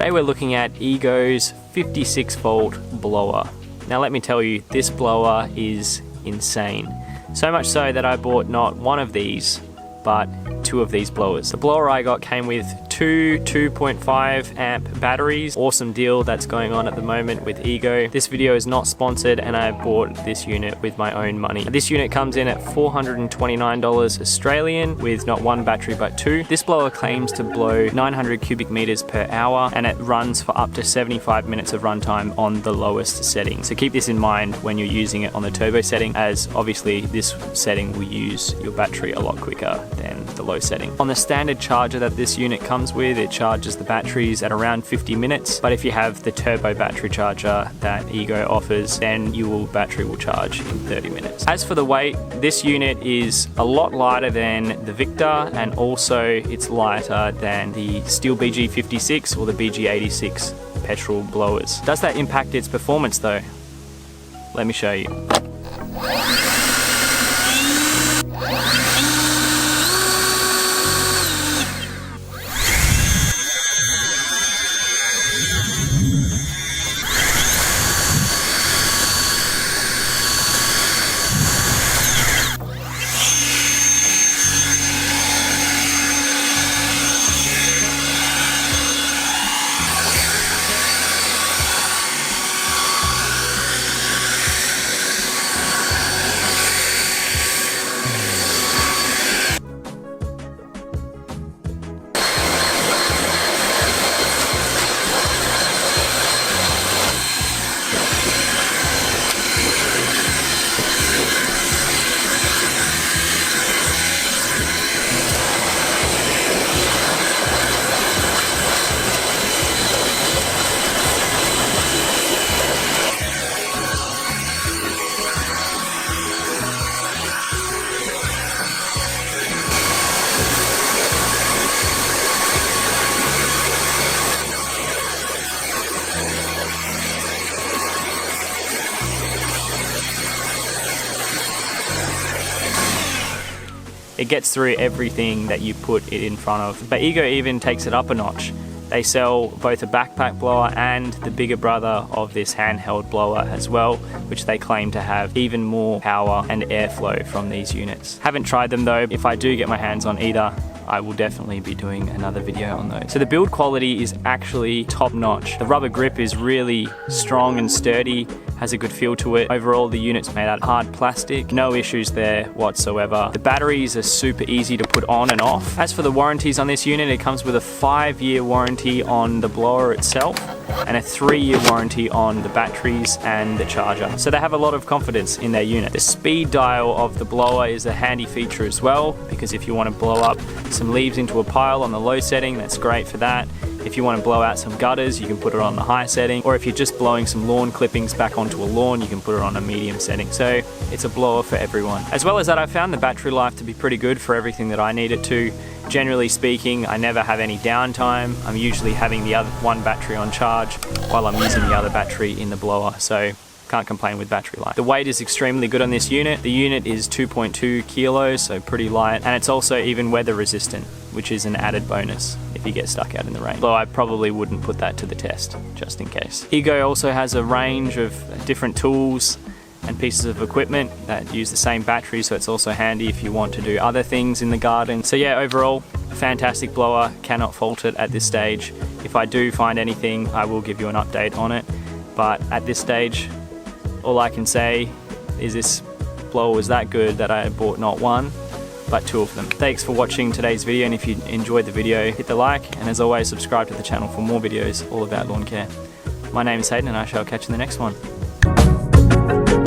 Today we're looking at Ego's 56 volt blower. Now let me tell you, this blower is insane. So much so that I bought not one of these, but two of these blowers. The blower I got came with two 2.5 amp batteries. Awesome deal that's going on at the moment with Ego. This video is not sponsored and I bought this unit with my own money. This unit comes in at $429 Australian with not one battery but two. This blower claims to blow 900 cubic meters per hour and it runs for up to 75 minutes of runtime on the lowest setting. So keep this in mind when you're using it on the turbo setting, as obviously this setting will use your battery a lot quicker than the low setting. On the standard charger that this unit comes with, it charges the batteries at around 50 minutes, but if you have the turbo battery charger that Ego offers, then your battery will charge in 30 minutes. As for the weight, this unit is a lot lighter than the Victor, and also it's lighter than the Steel BG56 or the BG86 petrol blowers. Does that impact its performance though? Let me show you. It gets through everything that you put it in front of. But Ego even takes it up a notch. They sell both a backpack blower and the bigger brother of this handheld blower as well, which they claim to have even more power and airflow from these units. Haven't tried them though. If I do get my hands on either, I will definitely be doing another video on those. So the build quality is actually top notch. The rubber grip is really strong and sturdy, has a good feel to it. Overall, the unit's made out of hard plastic. No issues there whatsoever. The batteries are super easy to put on and off. As for the warranties on this unit, it comes with a 5-year warranty on the blower itself and a 3-year warranty on the batteries and the charger. So they have a lot of confidence in their unit. The speed dial of the blower is a handy feature as well, because if you want to blow up some leaves into a pile on the low setting, that's great for that. If you want to blow out some gutters, you can put it on the high setting, or if you're just blowing some lawn clippings back onto a lawn, you can put it on a medium setting. So it's a blower for everyone. As well as that, I found the battery life to be pretty good for everything that I need it to. Generally speaking, I never have any downtime. I'm usually having the other one battery on charge while I'm using the other battery in the blower. So can't complain with battery life. The weight is extremely good on this unit. The unit is 2.2 kilos, so pretty light, and it's also even weather resistant, which is an added bonus if you get stuck out in the rain. Though I probably wouldn't put that to the test, just in case. Ego also has a range of different tools and pieces of equipment that use the same battery, so it's also handy if you want to do other things in the garden. So yeah, overall, a fantastic blower, cannot fault it at this stage. If I do find anything, I will give you an update on it. But at this stage, all I can say is this blower was that good that I bought not one, but two of them. Thanks for watching today's video, and if you enjoyed the video, hit the like, and as always, subscribe to the channel for more videos all about lawn care. My name is Hayden, and I shall catch you in the next one.